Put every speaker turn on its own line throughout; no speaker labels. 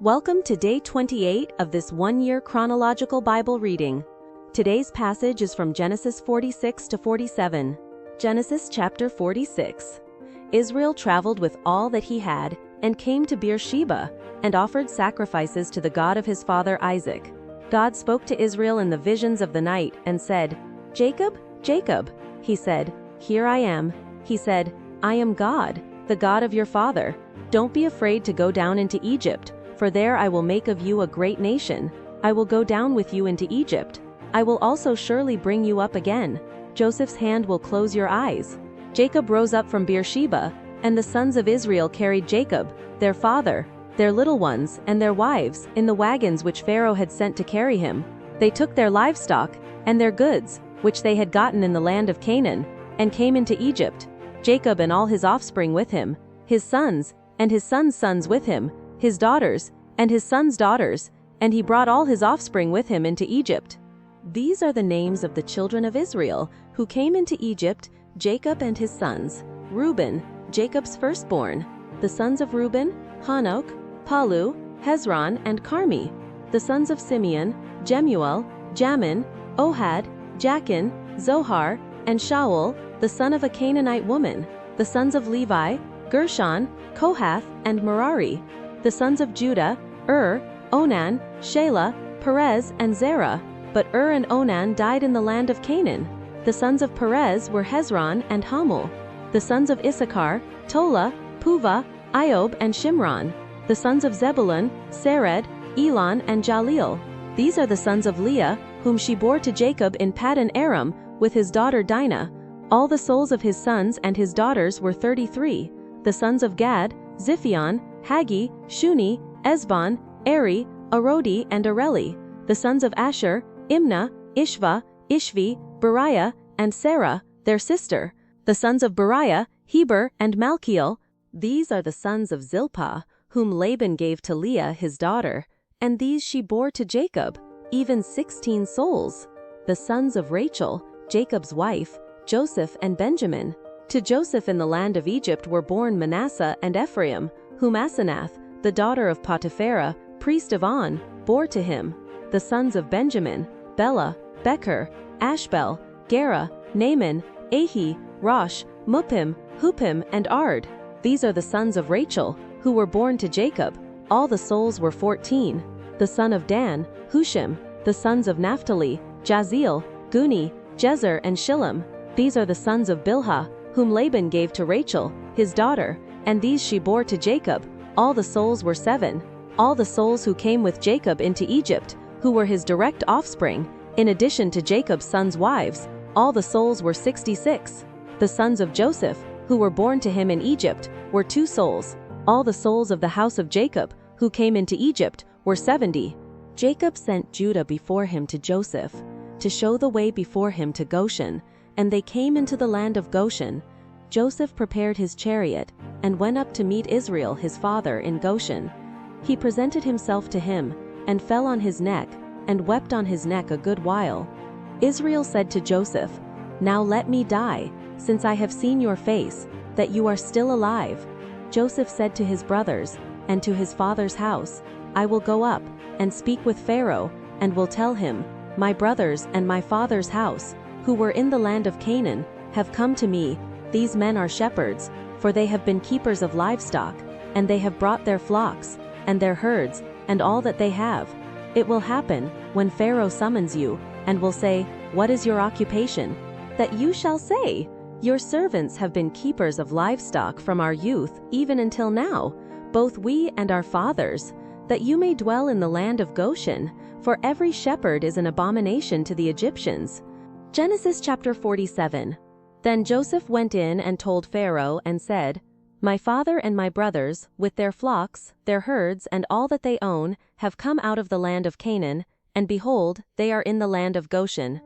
Welcome to day 28 of this one-year chronological Bible reading. Today's passage is from Genesis 46 to 47. Genesis chapter 46. Israel traveled with all that he had and came to Beersheba and offered sacrifices to the God of his father Isaac. God spoke to Israel in the visions of the night and said, "Jacob, Jacob." He said, "Here I am." He said, "I am God, the God of your father. Don't be afraid to go down into Egypt, for there I will make of you a great nation. I will go down with you into Egypt. I will also surely bring you up again. Joseph's hand will close your eyes." Jacob rose up from Beersheba, and the sons of Israel carried Jacob, their father, their little ones, and their wives, in the wagons which Pharaoh had sent to carry him. They took their livestock, and their goods, which they had gotten in the land of Canaan, and came into Egypt. Jacob and all his offspring with him, his sons, and his sons' sons with him, his daughters, and his sons' daughters, and he brought all his offspring with him into Egypt. These are the names of the children of Israel, who came into Egypt, Jacob and his sons. Reuben, Jacob's firstborn. The sons of Reuben, Hanok, Palu, Hezron, and Carmi. The sons of Simeon, Jemuel, Jamin, Ohad, Jachin, Zohar, and Shaul, the son of a Canaanite woman. The sons of Levi, Gershon, Kohath, and Merari. The sons of Judah, Onan, Shelah, Perez, and Zerah. But and Onan died in the land of Canaan. The sons of Perez were Hezron and Hamul. The sons of Issachar, Tola, Puvah, Iob, and Shimron. The sons of Zebulun, Sered, Elon, and Jaleel. These are the sons of Leah, whom she bore to Jacob in Paddan Aram, with his daughter Dinah. All the souls of his sons and his daughters were 33. The sons of Gad, Ziphion, Haggi, Shuni, Esbon, Eri, Arodi, and Areli. The sons of Asher, Imnah, Ishva, Ishvi, Beriah, and Sarah, their sister. The sons of Beriah, Heber, and Malchiel. These are the sons of Zilpah, whom Laban gave to Leah his daughter, and these she bore to Jacob, even 16 souls. The sons of Rachel, Jacob's wife, Joseph and Benjamin. To Joseph in the land of Egypt were born Manasseh and Ephraim, whom Asenath, the daughter of Potipharah, priest of On, bore to him. The sons of Benjamin, Bela, Becher, Ashbel, Gera, Naaman, Ahi, Rosh, Muppim, Huppim, and Ard. These are the sons of Rachel, who were born to Jacob. All the souls were 14. The son of Dan, Hushim. The sons of Naphtali, Jazeel, Guni, Jezer, and Shillem. These are the sons of Bilhah, whom Laban gave to Rachel, his daughter, and these she bore to Jacob. All the souls were 7. All the souls who came with Jacob into Egypt, who were his direct offspring, in addition to Jacob's sons' wives, all the souls were 66. The sons of Joseph, who were born to him in Egypt, were 2 souls. All the souls of the house of Jacob, who came into Egypt, were 70. Jacob sent Judah before him to Joseph, to show the way before him to Goshen, and they came into the land of Goshen. Joseph prepared his chariot, and went up to meet Israel his father in Goshen. He presented himself to him, and fell on his neck, and wept on his neck a good while. Israel said to Joseph, "Now let me die, since I have seen your face, that you are still alive." Joseph said to his brothers, and to his father's house, "I will go up, and speak with Pharaoh, and will tell him, my brothers and my father's house, who were in the land of Canaan, have come to me. These men are shepherds, for they have been keepers of livestock, and they have brought their flocks, and their herds, and all that they have. It will happen, when Pharaoh summons you, and will say, 'What is your occupation?' that you shall say, 'Your servants have been keepers of livestock from our youth even until now, both we and our fathers, that you may dwell in the land of Goshen, for every shepherd is an abomination to the Egyptians." Genesis chapter 47. Then Joseph went in and told Pharaoh and said, "My father and my brothers, with their flocks, their herds, and all that they own, have come out of the land of Canaan, and behold, they are in the land of Goshen."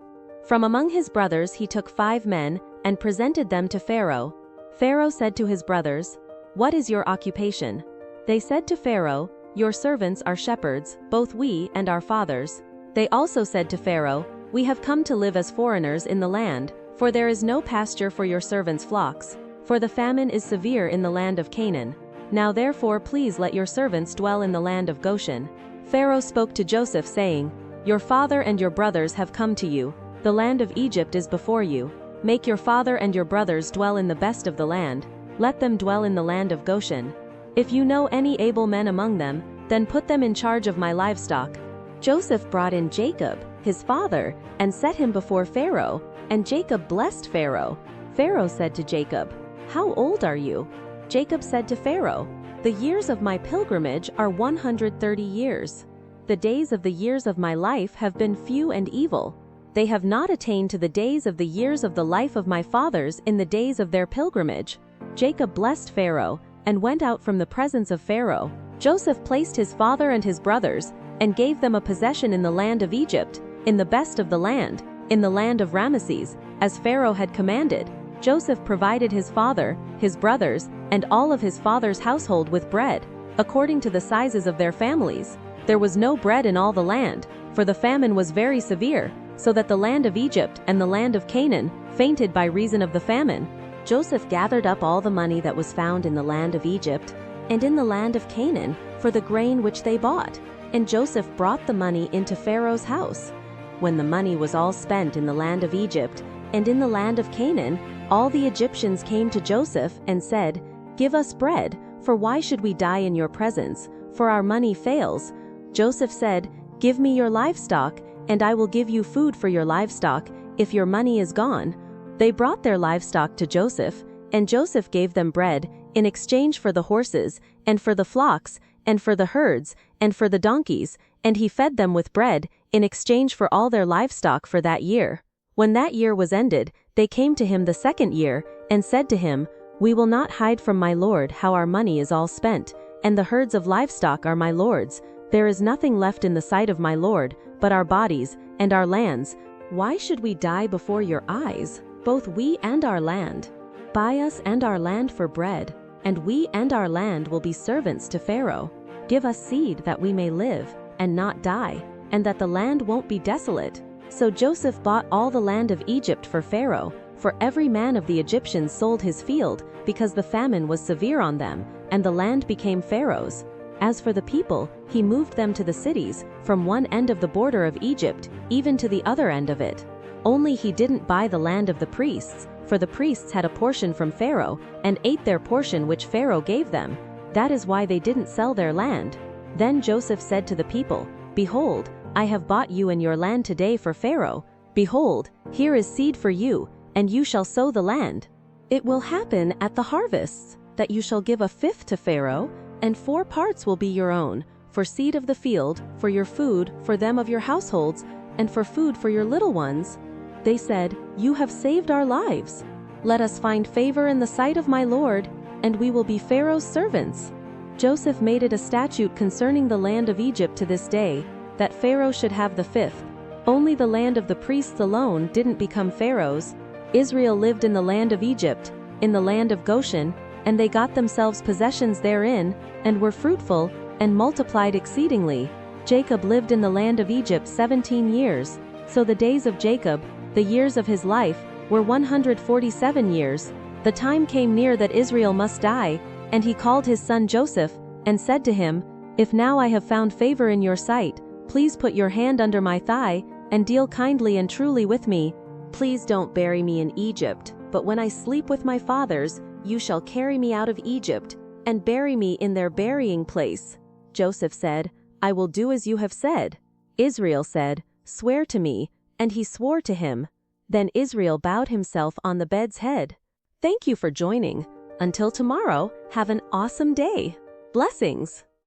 From among his brothers he took 5 men, and presented them to Pharaoh. Pharaoh said to his brothers, "What is your occupation?" They said to Pharaoh, "Your servants are shepherds, both we and our fathers." They also said to Pharaoh, "We have come to live as foreigners in the land, for there is no pasture for your servants' flocks, for the famine is severe in the land of Canaan." Now therefore please let your servants dwell in the land of Goshen." Pharaoh spoke to Joseph, saying, "Your father and your brothers have come to you. The land of Egypt is before you. Make your father and your brothers dwell in the best of the land. Let them dwell in the land of Goshen. If you know any able men among them, then put them in charge of my livestock." Joseph brought in Jacob, his father, and set him before Pharaoh, and Jacob blessed Pharaoh. Pharaoh said to Jacob, "How old are you?" Jacob said to Pharaoh, "The years of my pilgrimage are 130 years. The days of the years of my life have been few and evil. They have not attained to the days of the years of the life of my fathers in the days of their pilgrimage." Jacob blessed Pharaoh, and went out from the presence of Pharaoh. Joseph placed his father and his brothers, and gave them a possession in the land of Egypt, in the best of the land, in the land of Ramesses, as Pharaoh had commanded. Joseph provided his father, his brothers, and all of his father's household with bread, according to the sizes of their families. There was no bread in all the land, for the famine was very severe, so that the land of Egypt and the land of Canaan fainted by reason of the famine. Joseph gathered up all the money that was found in the land of Egypt and in the land of Canaan for the grain which they bought, and Joseph brought the money into Pharaoh's house. When the money was all spent in the land of Egypt and in the land of Canaan, all the Egyptians came to Joseph and said, "Give us bread, for why should we die in your presence? For our money fails." Joseph said, "Give me your livestock, and I will give you food for your livestock, if your money is gone." They brought their livestock to Joseph, and Joseph gave them bread in exchange for the horses, and for the flocks, and for the herds, and for the donkeys, and he fed them with bread in exchange for all their livestock for that year. When that year was ended, they came to him the second year, and said to him, "We will not hide from my lord how our money is all spent, and the herds of livestock are my lord's. There is nothing left in the sight of my lord, but our bodies, and our lands. Why should we die before your eyes, both we and our land? Buy us and our land for bread, and we and our land will be servants to Pharaoh. Give us seed that we may live, and not die, and that the land won't be desolate." So Joseph bought all the land of Egypt for Pharaoh, for every man of the Egyptians sold his field, because the famine was severe on them, and the land became Pharaoh's. As for the people, he moved them to the cities, from one end of the border of Egypt, even to the other end of it. Only he didn't buy the land of the priests, for the priests had a portion from Pharaoh, and ate their portion which Pharaoh gave them. That is why they didn't sell their land. Then Joseph said to the people, "Behold, I have bought you and your land today for Pharaoh. Behold, here is seed for you, and you shall sow the land. It will happen at the harvests, that you shall give a fifth to Pharaoh, and 4 parts will be your own, for seed of the field, for your food, for them of your households, and for food for your little ones." They said, "You have saved our lives. Let us find favor in the sight of my lord, and we will be Pharaoh's servants." Joseph made it a statute concerning the land of Egypt to this day, that Pharaoh should have the fifth. Only the land of the priests alone didn't become Pharaoh's. Israel lived in the land of Egypt, in the land of Goshen, and they got themselves possessions therein, and were fruitful, and multiplied exceedingly. Jacob lived in the land of Egypt 17 years. So the days of Jacob, the years of his life, were 147 years. The time came near that Israel must die, and he called his son Joseph, and said to him, "If now I have found favor in your sight, please put your hand under my thigh, and deal kindly and truly with me. Please don't bury me in Egypt, but when I sleep with my fathers, you shall carry me out of Egypt, and bury me in their burying place." Joseph said, "I will do as you have said." Israel said, "Swear to me," and he swore to him. Then Israel bowed himself on the bed's head. Thank you for joining. Until tomorrow, have an awesome day. Blessings.